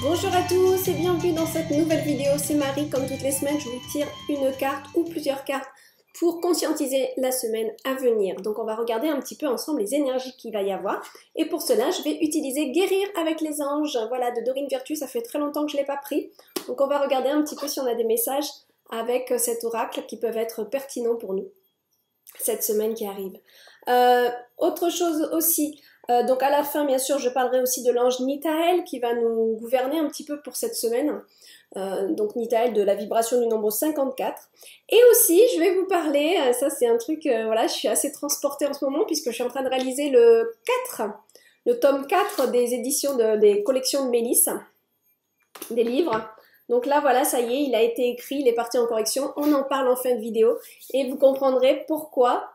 Bonjour à tous et bienvenue dans cette nouvelle vidéo, c'est Marie. Comme toutes les semaines, je vous tire une carte ou plusieurs cartes pour conscientiser la semaine à venir. Donc on va regarder un petit peu ensemble les énergies qu'il va y avoir. Et pour cela, je vais utiliser Guérir avec les anges, voilà, de Dorine Virtue. Ça fait très longtemps que je ne l'ai pas pris. Donc on va regarder un petit peu si on a des messages avec cet oracle qui peuvent être pertinents pour nous cette semaine qui arrive. Autre chose aussi, donc à la fin bien sûr je parlerai aussi de l'ange Nitael qui va nous gouverner un petit peu pour cette semaine, donc Nitael de la vibration du nombre 54, et aussi je vais vous parler, ça c'est un truc, voilà, je suis assez transportée en ce moment puisque je suis en train de réaliser le tome 4 des éditions des collections de Mélisse, des livres. Donc là, voilà, ça y est, il a été écrit, il est parti en correction. On en parle en fin de vidéo et vous comprendrez pourquoi.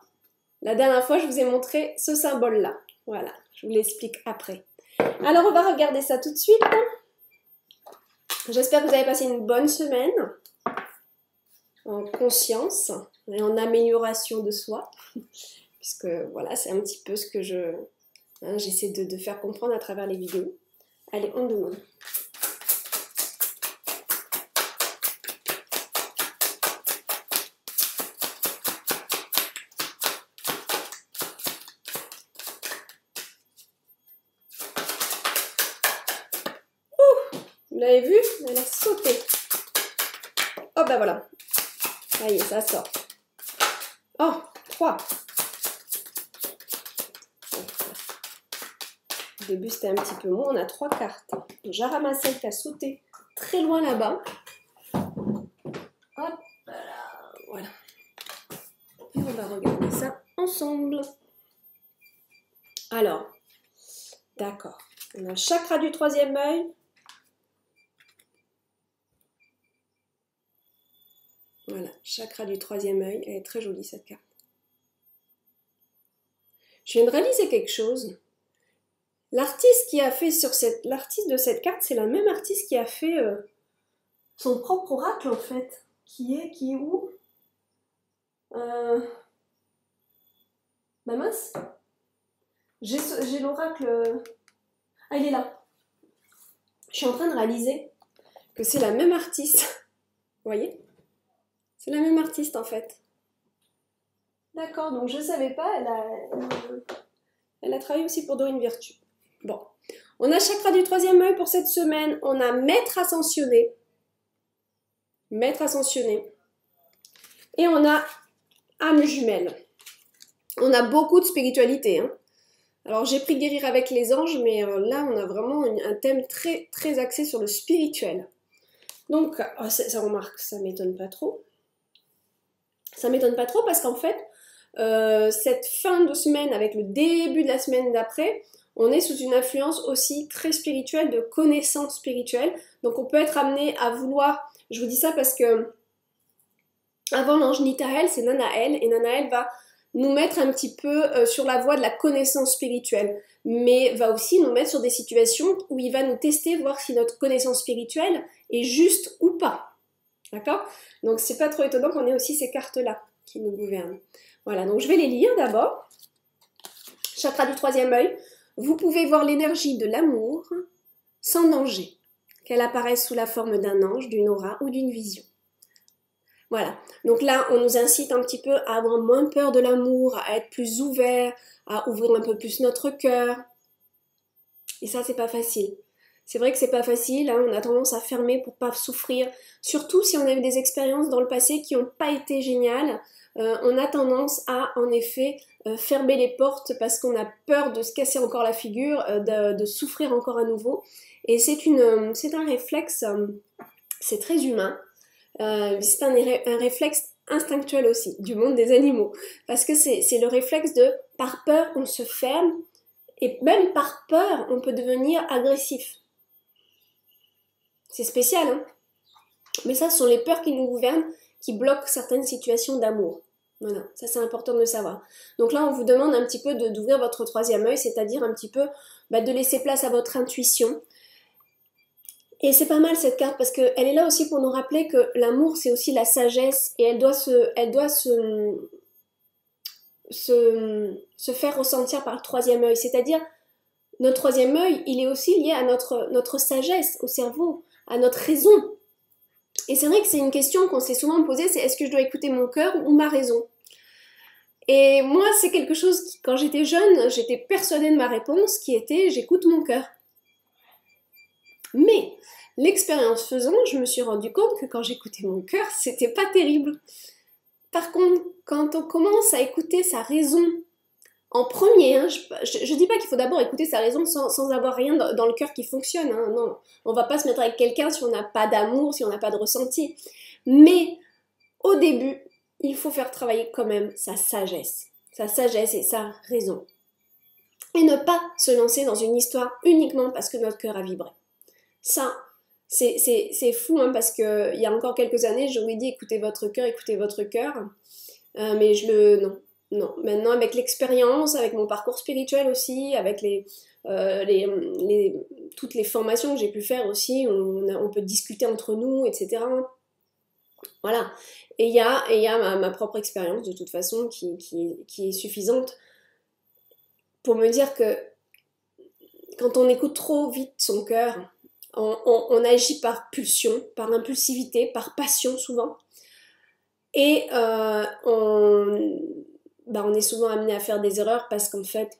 La dernière fois, je vous ai montré ce symbole-là. Voilà, je vous l'explique après. Alors, on va regarder ça tout de suite. J'espère que vous avez passé une bonne semaine en conscience et en amélioration de soi. Puisque, voilà, c'est un petit peu ce que j'essaie de faire comprendre à travers les vidéos. Allez, on demande. Vous l'avez vu? Elle a sauté. Oh bah voilà. Ça y est, ça sort. Oh, 3. Au début, c'était un petit peu moins. On a 3 cartes. J'ai ramassé qui a sauté très loin là-bas. Hop là, voilà. Et on va regarder ça ensemble. Alors, d'accord. On a le chakra du 3e œil. Voilà, chakra du 3e œil. Elle est très jolie cette carte. Je viens de réaliser quelque chose. L'artiste qui a fait l'artiste de cette carte, c'est la même artiste qui a fait son propre oracle en fait. Qui est où? Bah mince. J'ai l'oracle. Ah, il est là. Je suis en train de réaliser que c'est la même artiste. Vous voyez? C'est la même artiste en fait. D'accord, donc je ne savais pas, elle a travaillé aussi pour Dorine Virtue. Bon, on a chakra du 3e œil pour cette semaine, on a maître ascensionné. Maître ascensionné. Et on a âme jumelle. On a beaucoup de spiritualité. Hein. Alors j'ai pris Guérir avec les anges, mais là on a vraiment un thème très, très axé sur le spirituel. Donc, ça remarque, ça m'étonne pas trop. Ça m'étonne pas trop parce qu'en fait, cette fin de semaine avec le début de la semaine d'après, on est sous une influence aussi très spirituelle, de connaissances spirituelles. Donc on peut être amené à vouloir, je vous dis ça parce que avant l'ange Nitael, c'est Nanaël, et Nanaël va nous mettre un petit peu sur la voie de la connaissance spirituelle, mais va aussi nous mettre sur des situations où il va nous tester, voir si notre connaissance spirituelle est juste ou pas. D'accord? Donc c'est pas trop étonnant qu'on ait aussi ces cartes-là qui nous gouvernent. Voilà, donc je vais les lire d'abord. Chakra du 3e œil. Vous pouvez voir l'énergie de l'amour sans danger, qu'elle apparaisse sous la forme d'un ange, d'une aura ou d'une vision. Voilà, donc là on nous incite un petit peu à avoir moins peur de l'amour, à être plus ouvert, à ouvrir un peu plus notre cœur. Et ça c'est pas facile. C'est vrai que c'est pas facile, hein, on a tendance à fermer pour pas souffrir, surtout si on a eu des expériences dans le passé qui n'ont pas été géniales. On a tendance à, en effet, fermer les portes parce qu'on a peur de se casser encore la figure, de souffrir encore à nouveau. Et c'est un réflexe, c'est très humain, c'est un réflexe instinctuel aussi, du monde des animaux. Parce que c'est le réflexe de, par peur, on se ferme, et même par peur, on peut devenir agressif. C'est spécial, hein? Mais ça, ce sont les peurs qui nous gouvernent, qui bloquent certaines situations d'amour. Voilà, ça c'est important de le savoir. Donc là, on vous demande un petit peu d'ouvrir votre 3e œil, c'est-à-dire un petit peu de laisser place à votre intuition. Et c'est pas mal cette carte parce qu'elle est là aussi pour nous rappeler que l'amour, c'est aussi la sagesse et elle doit se faire ressentir par le 3e œil, c'est-à-dire Notre troisième œil, il est aussi lié à notre sagesse, au cerveau, à notre raison. Et c'est vrai que c'est une question qu'on s'est souvent posée, c'est est-ce que je dois écouter mon cœur ou ma raison? Et moi, c'est quelque chose qui, quand j'étais jeune, j'étais persuadée de ma réponse, qui était j'écoute mon cœur. Mais l'expérience faisant, je me suis rendu compte que quand j'écoutais mon cœur, c'était pas terrible. Par contre, quand on commence à écouter sa raison en premier, hein, je dis pas qu'il faut d'abord écouter sa raison sans avoir rien dans le cœur qui fonctionne. Hein, non, on va pas se mettre avec quelqu'un si on n'a pas d'amour, si on n'a pas de ressenti. Mais au début, il faut faire travailler quand même sa sagesse et sa raison. Et ne pas se lancer dans une histoire uniquement parce que notre cœur a vibré. Ça, c'est fou, hein, parce qu'il y a encore quelques années, j'aurais dit écoutez votre cœur, mais non. Maintenant, avec l'expérience, avec mon parcours spirituel aussi, avec toutes les formations que j'ai pu faire aussi, on peut discuter entre nous, etc. Voilà. Et il y a ma propre expérience, de toute façon, qui est suffisante pour me dire que quand on écoute trop vite son cœur, on agit par pulsion, par impulsivité, par passion souvent. Et on est souvent amené à faire des erreurs parce qu'en fait,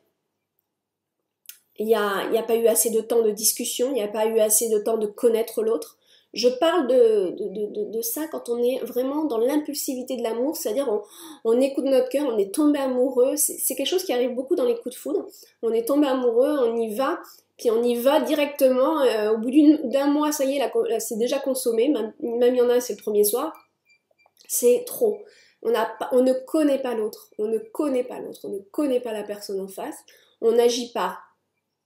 il n'y a pas eu assez de temps de discussion, il n'y a pas eu assez de temps de connaître l'autre. Je parle de ça quand on est vraiment dans l'impulsivité de l'amour, c'est-à-dire on écoute notre cœur, on est tombé amoureux, c'est quelque chose qui arrive beaucoup dans les coups de foudre. On est tombé amoureux, on y va, puis on y va directement, au bout d'un mois, ça y est, c'est déjà consommé, même il y en a, c'est le premier soir. C'est trop. On ne connaît pas l'autre, on ne connaît pas la personne en face. On agit par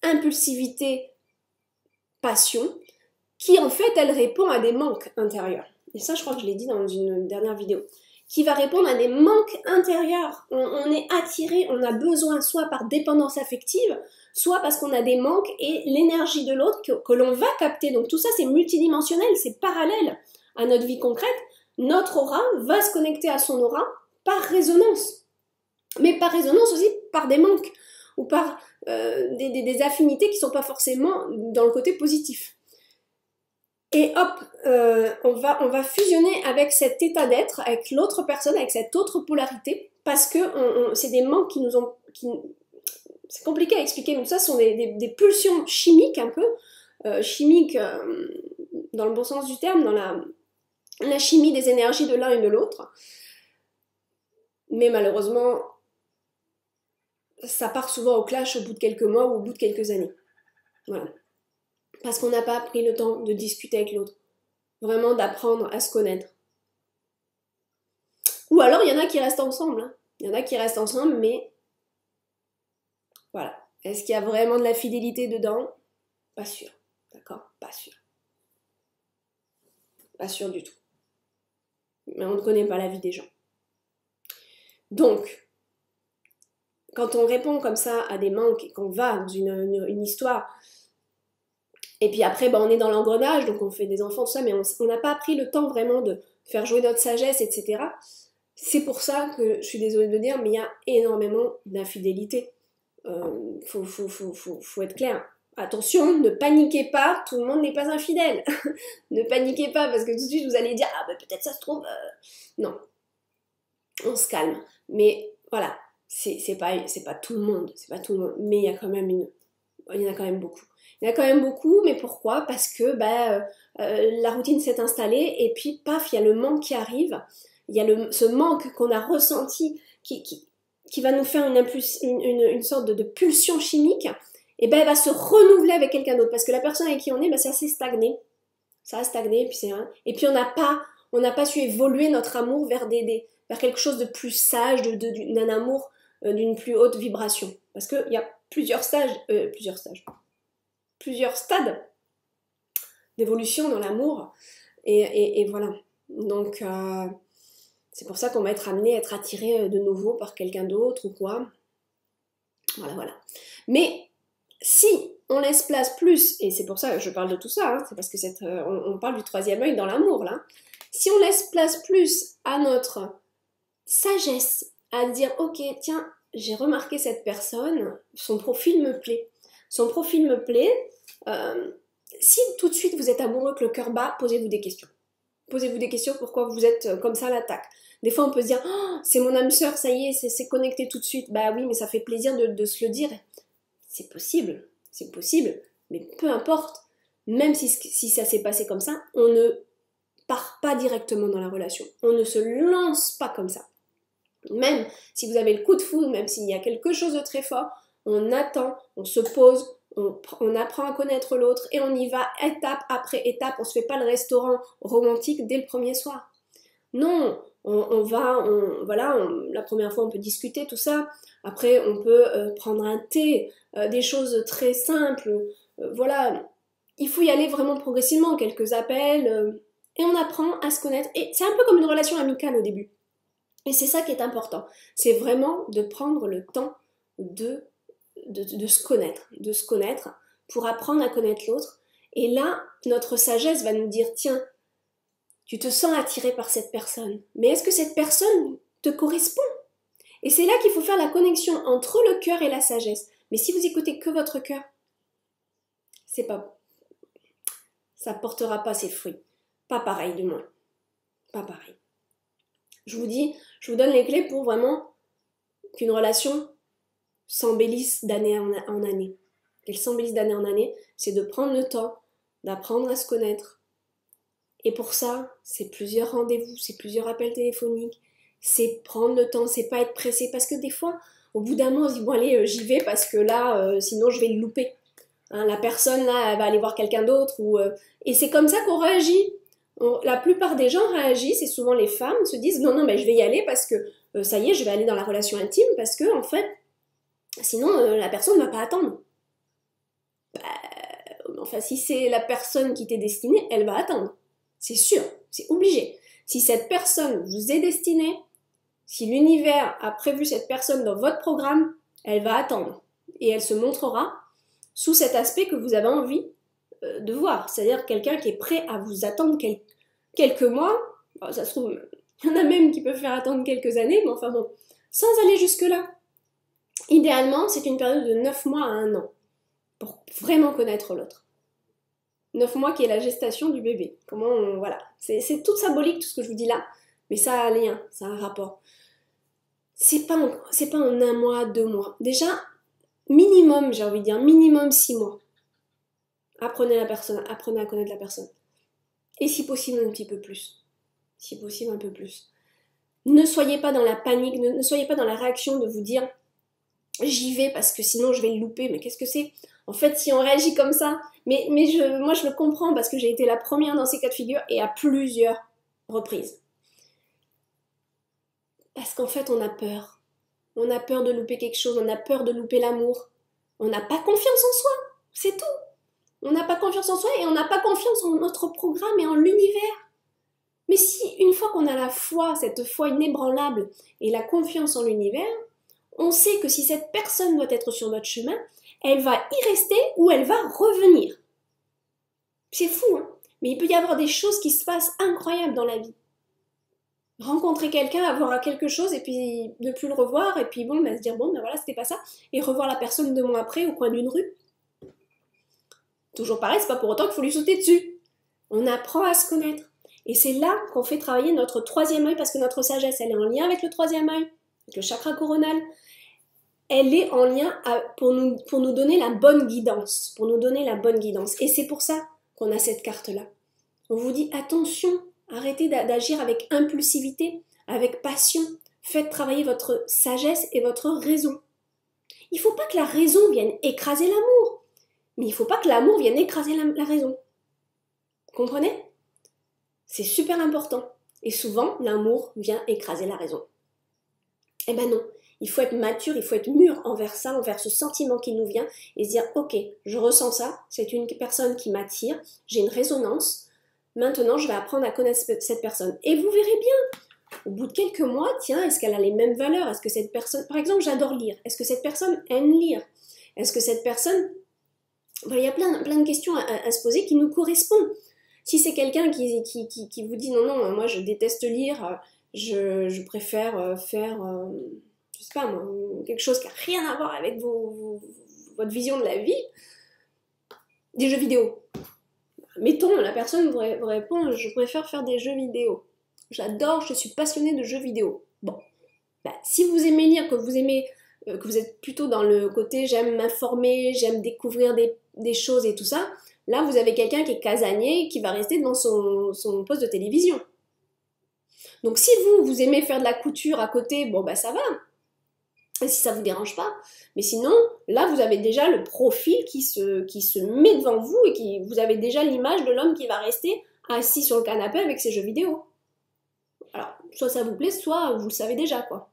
impulsivité, passion, qui en fait, elle répond à des manques intérieurs. Et ça, je crois que je l'ai dit dans une dernière vidéo. Qui va répondre à des manques intérieurs. On est attiré, on a besoin, soit par dépendance affective, soit parce qu'on a des manques et l'énergie de l'autre que l'on va capter. Donc tout ça, c'est multidimensionnel, c'est parallèle à notre vie concrète. Notre aura va se connecter à son aura par résonance. Mais par résonance aussi par des manques ou par des affinités qui ne sont pas forcément dans le côté positif. Et hop, on va fusionner avec cet état d'être, avec l'autre personne, avec cette autre polarité, parce que c'est des manques qui nous ont... c'est compliqué à expliquer, mais ça, ce sont des pulsions chimiques un peu, chimiques dans le bon sens du terme, dans la chimie des énergies de l'un et de l'autre. Mais malheureusement, ça part souvent au clash au bout de quelques mois ou au bout de quelques années. Voilà. Parce qu'on n'a pas pris le temps de discuter avec l'autre. Vraiment d'apprendre à se connaître. Ou alors, il y en a qui restent ensemble. Hein. Il y en a qui restent ensemble, mais... Voilà. Est-ce qu'il y a vraiment de la fidélité dedans? Pas sûr. D'accord? Pas sûr. Pas sûr du tout. Mais on ne connaît pas la vie des gens. Donc, quand on répond comme ça à des manques et qu'on va dans une histoire, et puis après, on est dans l'engrenage, donc on fait des enfants, tout ça, mais on n'a pas pris le temps vraiment de faire jouer notre sagesse, etc. C'est pour ça que je suis désolée de le dire, mais il y a énormément d'infidélité. Faut être clair. Attention, ne paniquez pas, tout le monde n'est pas infidèle. Ne paniquez pas, parce que tout de suite vous allez dire, ah peut-être ça se trouve... Non, on se calme. Mais voilà, c'est pas tout le monde, mais il y a quand même il y en a quand même beaucoup. Il y en a quand même beaucoup, mais pourquoi? Parce que la routine s'est installée et puis paf, il y a le manque qui arrive. Il y a ce manque qu'on a ressenti qui va nous faire une sorte de pulsion chimique. Et elle va se renouveler avec quelqu'un d'autre parce que la personne avec qui on est, ça s'est stagné. Ça a stagné et puis c'est rien. Et puis on n'a pas su évoluer notre amour vers vers quelque chose de plus sage, d'un amour d'une plus haute vibration. Parce qu'il y a plusieurs stades d'évolution dans l'amour. Et voilà. Donc, c'est pour ça qu'on va être amené à être attiré de nouveau par quelqu'un d'autre ou quoi. Voilà. Mais si on laisse place plus, et c'est pour ça que je parle de tout ça, hein, c'est parce que on parle du troisième œil dans l'amour, là. Si on laisse place plus à notre sagesse, à dire, ok, tiens, j'ai remarqué cette personne, son profil me plaît. son profil me plaît. Si tout de suite vous êtes amoureux, que le cœur bat, posez-vous des questions. Posez-vous des questions pourquoi vous êtes comme ça à l'attaque. Des fois on peut se dire oh, c'est mon âme sœur, ça y est, c'est connecté tout de suite. Bah oui, mais ça fait plaisir de se le dire. C'est possible, mais peu importe. Même si ça s'est passé comme ça, on ne part pas directement dans la relation. On ne se lance pas comme ça. Même si vous avez le coup de foudre, même s'il y a quelque chose de très fort, on attend, on se pose, on apprend à connaître l'autre et on y va étape après étape. On se fait pas le restaurant romantique dès le premier soir. Non, la première fois on peut discuter tout ça. Après on peut prendre un thé, des choses très simples. Voilà, il faut y aller vraiment progressivement, quelques appels et on apprend à se connaître. Et c'est un peu comme une relation amicale au début. Et c'est ça qui est important. C'est vraiment de prendre le temps de se connaître pour apprendre à connaître l'autre. Et là, notre sagesse va nous dire, tiens, tu te sens attiré par cette personne, mais est-ce que cette personne te correspond? Et c'est là qu'il faut faire la connexion entre le cœur et la sagesse. Mais si vous écoutez que votre cœur, ça portera pas ses fruits. Pas pareil du moins. Pas pareil. Je vous donne les clés pour vraiment qu'une relation s'embellisse d'année en année. Qu'elle s'embellisse d'année en année, c'est de prendre le temps, d'apprendre à se connaître. Et pour ça, c'est plusieurs rendez-vous, c'est plusieurs appels téléphoniques, c'est prendre le temps, c'est pas être pressé. Parce que des fois, au bout d'un mois, on se dit, bon allez, j'y vais parce que là, sinon je vais le louper. Hein, la personne, là, elle va aller voir quelqu'un d'autre. Et c'est comme ça qu'on réagit. La plupart des gens réagissent, et souvent les femmes se disent, non, mais je vais y aller parce que ça y est, je vais aller dans la relation intime parce que, en fait, sinon, la personne ne va pas attendre. Enfin, si c'est la personne qui t'est destinée, elle va attendre. C'est sûr, c'est obligé. Si cette personne vous est destinée, si l'univers a prévu cette personne dans votre programme, elle va attendre. Et elle se montrera sous cet aspect que vous avez envie de voir. C'est-à-dire quelqu'un qui est prêt à vous attendre quelques mois. Alors, ça se trouve, il y en a même qui peuvent faire attendre quelques années, mais enfin bon, sans aller jusque-là. Idéalement, c'est une période de 9 mois à 1 an pour vraiment connaître l'autre. 9 mois qui est la gestation du bébé. Voilà. C'est tout symbolique, tout ce que je vous dis là, mais ça a un lien, ça a un rapport. C'est pas en 1 mois, 2 mois. Déjà, minimum, j'ai envie de dire, minimum 6 mois. Apprenez à connaître la personne. Et si possible, un petit peu plus. Si possible, un peu plus. Ne soyez pas dans la panique, ne soyez pas dans la réaction de vous dire j'y vais parce que sinon je vais le louper. Mais qu'est-ce que c'est? En fait, si on réagit comme ça, moi je le comprends parce que j'ai été la première dans ces cas de figure et à plusieurs reprises. Parce qu'en fait, on a peur. On a peur de louper quelque chose, on a peur de louper l'amour. On n'a pas confiance en soi, c'est tout. On n'a pas confiance en soi et on n'a pas confiance en notre programme et en l'univers. Mais si, une fois qu'on a la foi, cette foi inébranlable et la confiance en l'univers, on sait que si cette personne doit être sur notre chemin, elle va y rester ou elle va revenir. C'est fou, hein? Mais il peut y avoir des choses qui se passent incroyables dans la vie. Rencontrer quelqu'un, avoir quelque chose et puis ne plus le revoir et puis se dire voilà, c'était pas ça et revoir la personne 2 mois après au coin d'une rue. Toujours pareil, c'est pas pour autant qu'il faut lui sauter dessus. On apprend à se connaître. Et c'est là qu'on fait travailler notre 3e œil parce que notre sagesse, elle est en lien avec le 3e œil, avec le chakra coronal. Elle est en lien pour nous donner la bonne guidance, Et c'est pour ça qu'on a cette carte-là. On vous dit attention, arrêtez d'agir avec impulsivité, avec passion. Faites travailler votre sagesse et votre raison. Il ne faut pas que la raison vienne écraser l'amour, mais il ne faut pas que l'amour vienne écraser la raison. Vous comprenez? C'est super important. Et souvent, l'amour vient écraser la raison. Eh ben non. Il faut être mature, il faut être mûr envers ça, envers ce sentiment qui nous vient et se dire ok, je ressens ça, c'est une personne qui m'attire, j'ai une résonance, maintenant je vais apprendre à connaître cette personne. Et vous verrez bien, au bout de quelques mois, tiens, est-ce qu'elle a les mêmes valeurs? Est-ce que cette personne, par exemple, j'adore lire, est-ce que cette personne aime lire? Est-ce que cette personne, il y a plein de questions à se poser qui nous correspondent. Si c'est quelqu'un qui vous dit non, moi je déteste lire, je préfère faire... je sais pas moi, quelque chose qui n'a rien à voir avec vos votre vision de la vie, des jeux vidéo. Mettons, la personne vous répond, je préfère faire des jeux vidéo. J'adore, je suis passionnée de jeux vidéo. Bon, bah, si vous aimez lire, que vous êtes plutôt dans le côté j'aime m'informer, j'aime découvrir des choses et tout ça, là vous avez quelqu'un qui est casanier, qui va rester devant son poste de télévision. Donc si vous aimez faire de la couture à côté, bon bah ça va, et si ça vous dérange pas. Mais sinon, là vous avez déjà le profil qui se met devant vous et vous avez déjà l'image de l'homme qui va rester assis sur le canapé avec ses jeux vidéo. Alors, soit ça vous plaît, soit vous le savez déjà, quoi.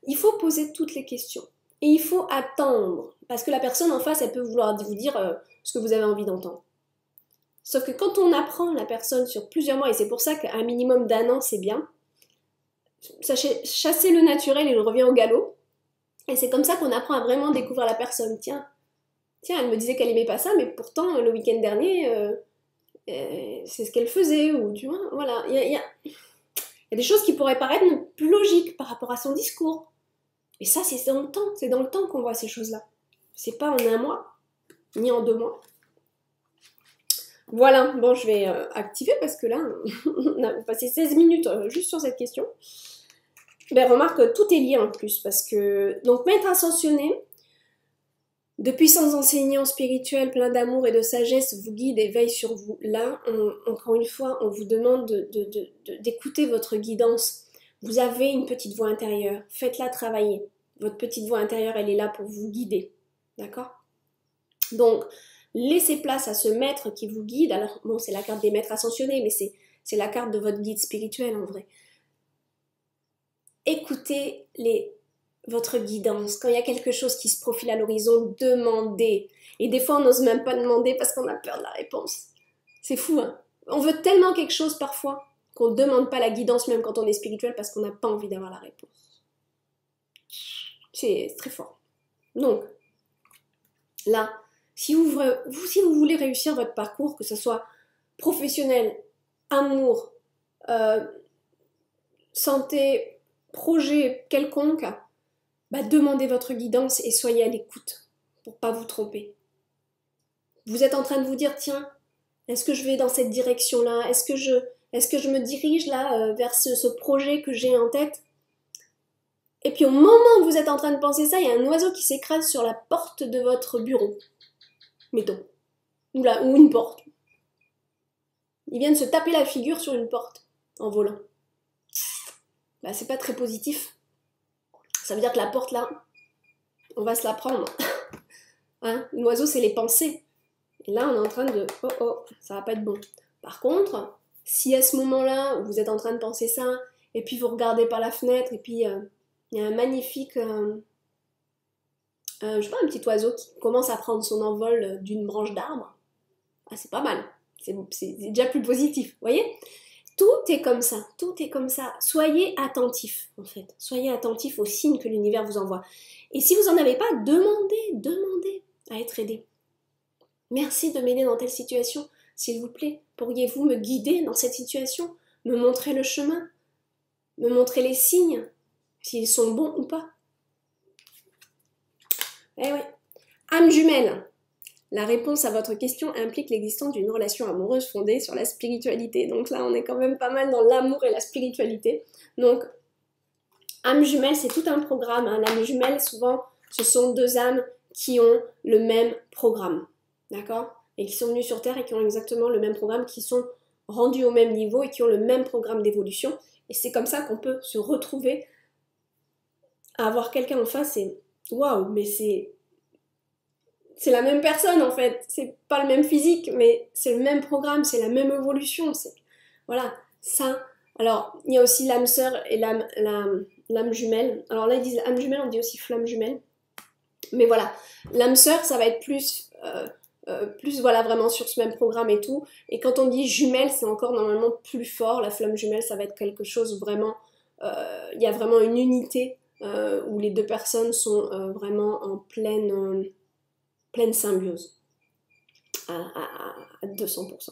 Il faut poser toutes les questions. Et il faut attendre. Parce que la personne en face, elle peut vouloir vous dire ce que vous avez envie d'entendre. Sauf que quand on apprend la personne sur plusieurs mois, et c'est pour ça qu'un minimum d'1 an, c'est bien, chasser le naturel, il revient au galop. Et c'est comme ça qu'on apprend à vraiment découvrir la personne. Tiens, elle me disait qu'elle aimait pas ça, mais pourtant, le week-end dernier, c'est ce qu'elle faisait. Ou tu vois, voilà. Il y a des choses qui pourraient paraître plus logiques par rapport à son discours. Mais ça, c'est dans le temps. C'est dans le temps qu'on voit ces choses-là. C'est pas en 1 mois, ni en 2 mois. Voilà, bon, je vais activer parce que là, on a passé 16 minutes juste sur cette question. Ben, remarque, tout est lié en plus parce que, donc, maître ascensionné, de puissants enseignants spirituels pleins d'amour et de sagesse vous guident et veillent sur vous. Là, encore une fois, on vous demande d'écouter votre guidance. Vous avez une petite voix intérieure, faites-la travailler. Votre petite voix intérieure, elle est là pour vous guider. D'accord? Donc, laissez place à ce maître qui vous guide. Alors, bon, c'est la carte des maîtres ascensionnés, mais c'est la carte de votre guide spirituel en vrai. Écoutez votre guidance. Quand il y a quelque chose qui se profile à l'horizon, demandez. Et des fois, on n'ose même pas demander parce qu'on a peur de la réponse. C'est fou, hein? On veut tellement quelque chose parfois qu'on ne demande pas la guidance même quand on est spirituel parce qu'on n'a pas envie d'avoir la réponse. C'est très fort. Donc, là, si vous voulez réussir votre parcours, que ce soit professionnel, amour, santé, projet quelconque, bah, demandez votre guidance et soyez à l'écoute pour pas vous tromper. Vous êtes en train de vous dire, tiens, est-ce que je vais dans cette direction-là? Est-ce que je me dirige là vers ce projet que j'ai en tête? Et puis au moment où vous êtes en train de penser ça, il y a un oiseau qui s'écrase sur la porte de votre bureau. Mettons. Ou une porte. Il vient de se taper la figure sur une porte en volant. Bah, c'est pas très positif. Ça veut dire que la porte là, on va se la prendre. Hein? L'oiseau, c'est les pensées. Et là, on est en train de... Oh, ça va pas être bon. Par contre, si à ce moment-là, vous êtes en train de penser ça, et puis vous regardez par la fenêtre, et puis il y a un magnifique... je sais pas, un petit oiseau qui commence à prendre son envol d'une branche d'arbre, ah, c'est pas mal. C'est déjà plus positif, vous voyez? Tout est comme ça, tout est comme ça. Soyez attentifs, en fait. Soyez attentifs aux signes que l'univers vous envoie. Et si vous n'en avez pas, demandez à être aidé. Merci de m'aider dans telle situation, s'il vous plaît. Pourriez-vous me guider dans cette situation? Me montrer le chemin? Me montrer les signes? S'ils sont bons ou pas? Eh oui. Âme jumelle. La réponse à votre question implique l'existence d'une relation amoureuse fondée sur la spiritualité. Donc là, on est quand même pas mal dans l'amour et la spiritualité. Donc, âme jumelle, c'est tout un programme. Hein. L'âme jumelle, souvent, ce sont 2 âmes qui ont le même programme. D'accord? Et qui sont venues sur Terre et qui ont exactement le même programme, qui sont rendus au même niveau et qui ont le même programme d'évolution. Et c'est comme ça qu'on peut se retrouver à avoir quelqu'un en face et waouh, mais c'est la même personne en fait, c'est pas le même physique, mais c'est le même programme, c'est la même évolution, voilà, ça. Alors, il y a aussi l'âme sœur et l'âme jumelle. Alors là, ils disent âme jumelle, on dit aussi flamme jumelle. Mais voilà, l'âme sœur, ça va être plus, voilà, vraiment sur ce même programme et tout. Et quand on dit jumelle, c'est encore normalement plus fort. La flamme jumelle, ça va être quelque chose vraiment, il y a vraiment une unité où les 2 personnes sont vraiment en pleine symbiose à 200%.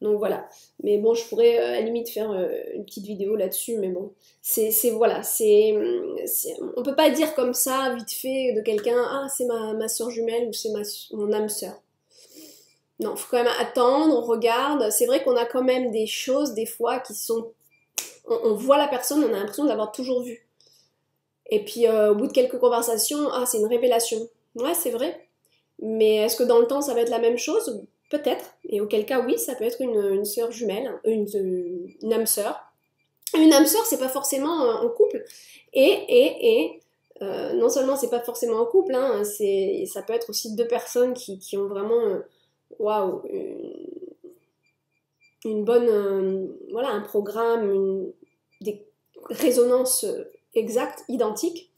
Donc voilà. Mais bon, je pourrais à la limite faire une petite vidéo là-dessus, mais bon. Voilà, on peut pas dire comme ça, vite fait, de quelqu'un, ah, c'est ma soeur jumelle ou c'est mon âme sœur. Non, faut quand même attendre, on regarde. C'est vrai qu'on a quand même des choses, des fois, qui sont... On voit la personne, on a l'impression de l'avoir toujours vue. Et puis, au bout de quelques conversations, ah, c'est une révélation. Ouais, c'est vrai. Mais est-ce que dans le temps, ça va être la même chose? Peut-être. Et auquel cas, oui, ça peut être une sœur jumelle, une âme sœur. Une âme sœur, c'est pas forcément en couple. Non seulement c'est pas forcément en couple, hein, ça peut être aussi deux personnes qui ont vraiment... waouh, une bonne, voilà, un programme, des résonances exactes, identiques,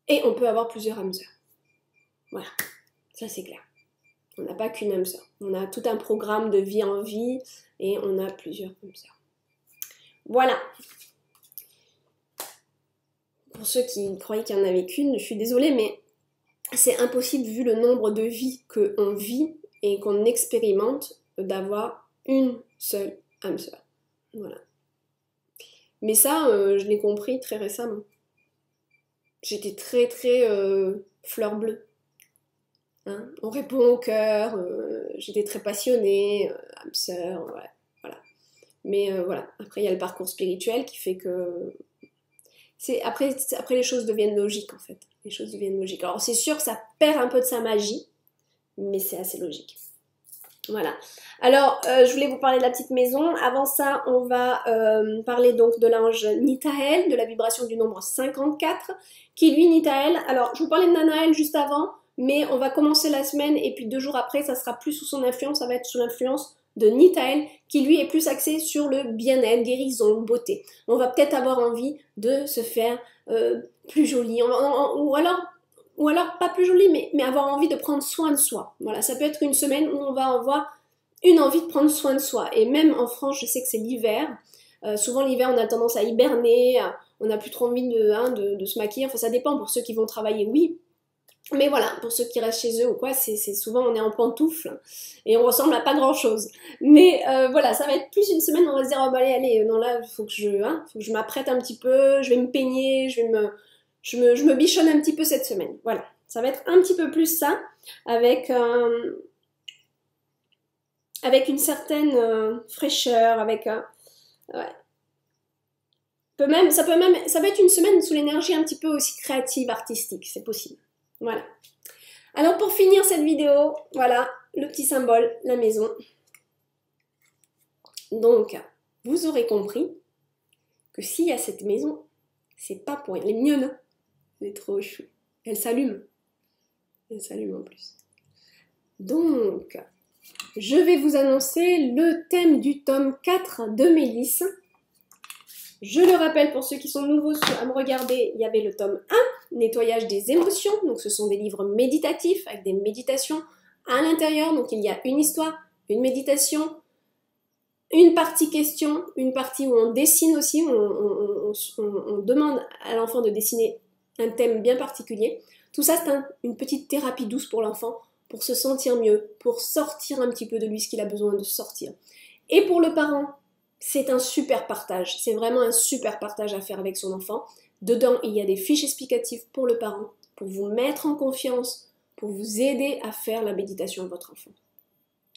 et on peut avoir plusieurs âmes sœurs. Voilà, ça c'est clair. On n'a pas qu'une âme sœur, on a tout un programme de vie en vie, et on a plusieurs âmes sœurs. Voilà. Pour ceux qui croyaient qu'il y en avait qu'une, je suis désolée, mais c'est impossible vu le nombre de vies qu'on vit et qu'on expérimente d'avoir une seule âme sœur. Voilà. Mais ça, je l'ai compris très récemment. J'étais très fleur bleue. Hein, on répond au cœur, j'étais très passionnée, âme sœur, ouais, voilà. Mais voilà, après il y a le parcours spirituel qui fait que... Après les choses deviennent logiques en fait. Les choses deviennent logiques. Alors c'est sûr que ça perd un peu de sa magie, mais c'est assez logique. Voilà. Alors, je voulais vous parler de la petite maison. Avant ça, on va parler donc de l'ange Nitael, de la vibration du nombre 54, qui lui, Nitael, alors je vous parlais de Nanaël juste avant, mais on va commencer la semaine et puis 2 jours après, ça sera plus sous son influence, ça va être sous l'influence de Nitael, qui lui est plus axé sur le bien-être, guérison, beauté. On va peut-être avoir envie de se faire plus jolie, ou alors pas plus jolie, mais avoir envie de prendre soin de soi. Voilà, ça peut être une semaine où on va avoir une envie de prendre soin de soi. Et même en France, je sais que c'est l'hiver. Souvent l'hiver, on a tendance à hiberner, on n'a plus trop envie de se maquiller. Enfin, ça dépend. Pour ceux qui vont travailler, oui. Mais voilà, pour ceux qui restent chez eux ou quoi, c'est souvent on est en pantoufles et on ressemble à pas grand chose. Mais voilà, ça va être plus une semaine où on va se dire, oh bah allez, non là, faut que je m'apprête un petit peu, je vais me peigner, je me bichonne un petit peu cette semaine. Voilà, ça va être un petit peu plus ça, avec une certaine fraîcheur, avec ouais. Ça va être une semaine sous l'énergie un petit peu aussi créative, artistique, c'est possible. Voilà. Alors pour finir cette vidéo, voilà, le petit symbole, la maison. Donc, vous aurez compris que s'il y a cette maison, c'est pas pour rien. Elle est mignonne, elle est trop chou. Elle s'allume. Elle s'allume en plus. Donc, je vais vous annoncer le thème du tome 4 de Mélisse. Je le rappelle pour ceux qui sont nouveaux à me regarder, il y avait le tome 1, nettoyage des émotions. Donc ce sont des livres méditatifs avec des méditations à l'intérieur. Donc il y a une histoire, une méditation, une partie question, une partie où on dessine aussi, où on demande à l'enfant de dessiner un thème bien particulier. Tout ça, c'est une petite thérapie douce pour l'enfant, pour se sentir mieux, pour sortir un petit peu de lui ce qu'il a besoin de sortir. Et pour le parent, c'est un super partage, c'est vraiment un super partage à faire avec son enfant. Dedans, il y a des fiches explicatives pour le parent, pour vous mettre en confiance, pour vous aider à faire la méditation à votre enfant.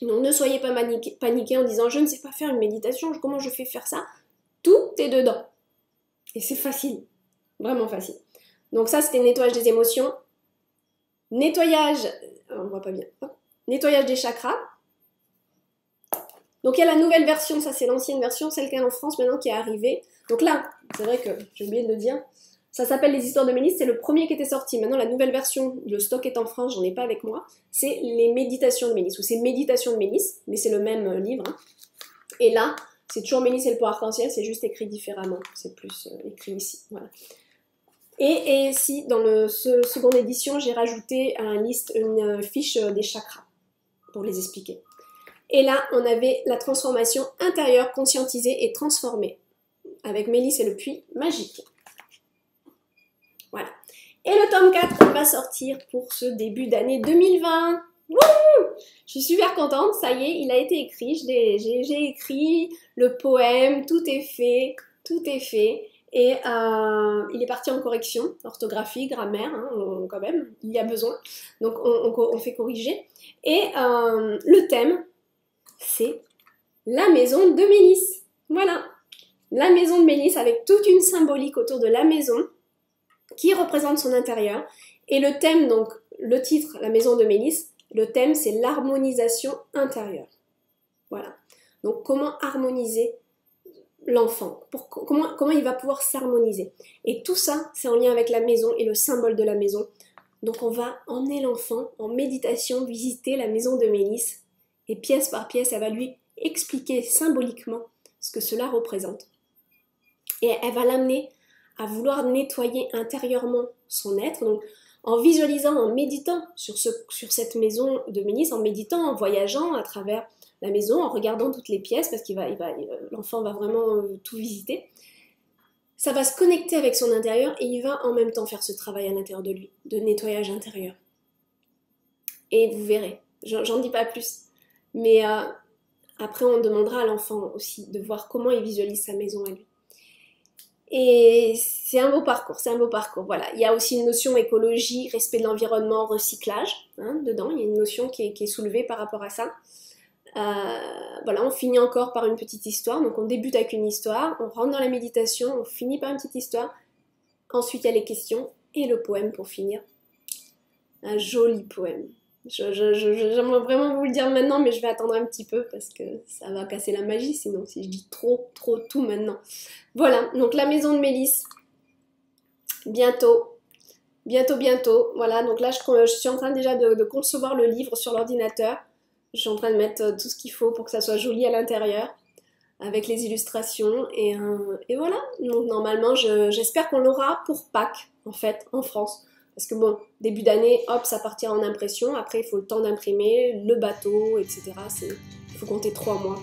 Donc ne soyez pas paniqués en disant « je ne sais pas faire une méditation, comment je fais faire ça ?» Tout est dedans. Et c'est facile, vraiment facile. Donc ça, c'était nettoyage des émotions. Nettoyage, on voit pas bien, nettoyage des chakras. Donc il y a la nouvelle version, ça c'est l'ancienne version, celle qu'il y a en France maintenant qui est arrivée. Donc là, c'est vrai que j'ai oublié de le dire, ça s'appelle Les Histoires de Mélisse, c'est le premier qui était sorti. Maintenant la nouvelle version, le stock est en France, j'en ai pas avec moi, c'est Les Méditations de Mélisse, ou c'est Méditations de Mélisse, mais c'est le même livre. Hein. Et là, c'est toujours Mélisse et le pot arc-en-ciel, c'est juste écrit différemment, c'est plus écrit ici, voilà. Et si dans la seconde édition, j'ai rajouté une fiche des chakras, pour les expliquer. Et là, on avait la transformation intérieure, conscientisée et transformée, avec Mélisse et le puits magique. Voilà. Et le tome 4 va sortir pour ce début d'année 2020. Je suis super contente, ça y est, il a été écrit, j'ai écrit le poème, tout est fait, et il est parti en correction, orthographie, grammaire, hein, quand même, il y a besoin, donc on fait corriger, et le thème, c'est la maison de Mélisse, voilà, la maison de Mélisse avec toute une symbolique autour de la maison, qui représente son intérieur, et le thème, donc le titre, la maison de Mélisse, le thème, c'est l'harmonisation intérieure. Voilà. Donc, comment harmoniser l'enfant? Comment il va pouvoir s'harmoniser? Et tout ça, c'est en lien avec la maison et le symbole de la maison. Donc, on va emmener l'enfant en méditation, visiter la maison de Mélisse. Et pièce par pièce, elle va lui expliquer symboliquement ce que cela représente. Et elle va l'amener à vouloir nettoyer intérieurement son être. Donc, en visualisant, en méditant sur cette maison de Mélisse, en méditant, en voyageant à travers la maison, en regardant toutes les pièces, parce que l'enfant va vraiment tout visiter, ça va se connecter avec son intérieur et il va en même temps faire ce travail à l'intérieur de lui, de nettoyage intérieur. Et vous verrez, j'en dis pas plus, mais après on demandera à l'enfant aussi de voir comment il visualise sa maison à lui. Et c'est un beau parcours, voilà. Il y a aussi une notion écologie, respect de l'environnement, recyclage, hein, dedans, il y a une notion qui est soulevée par rapport à ça. Voilà, on finit encore par une petite histoire, donc on débute avec une histoire, on rentre dans la méditation, on finit par une petite histoire, ensuite il y a les questions, et le poème pour finir. Un joli poème. J'aimerais vraiment vous le dire maintenant, mais je vais attendre un petit peu parce que ça va casser la magie sinon, si je dis trop tout maintenant. Voilà, donc la maison de Mélisse, bientôt, voilà, donc là je suis en train déjà de concevoir le livre sur l'ordinateur, je suis en train de mettre tout ce qu'il faut pour que ça soit joli à l'intérieur, avec les illustrations, et voilà, donc normalement j'espère qu'on l'aura pour Pâques, en fait, en France. Parce que bon, début d'année, hop, ça partira en impression. Après, il faut le temps d'imprimer, le bateau, etc. Il faut compter 3 mois.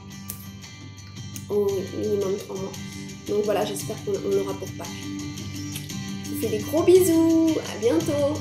Au minimum 3 mois. Donc voilà, j'espère qu'on l'aura pour Pâques. Je vous fais des gros bisous. À bientôt.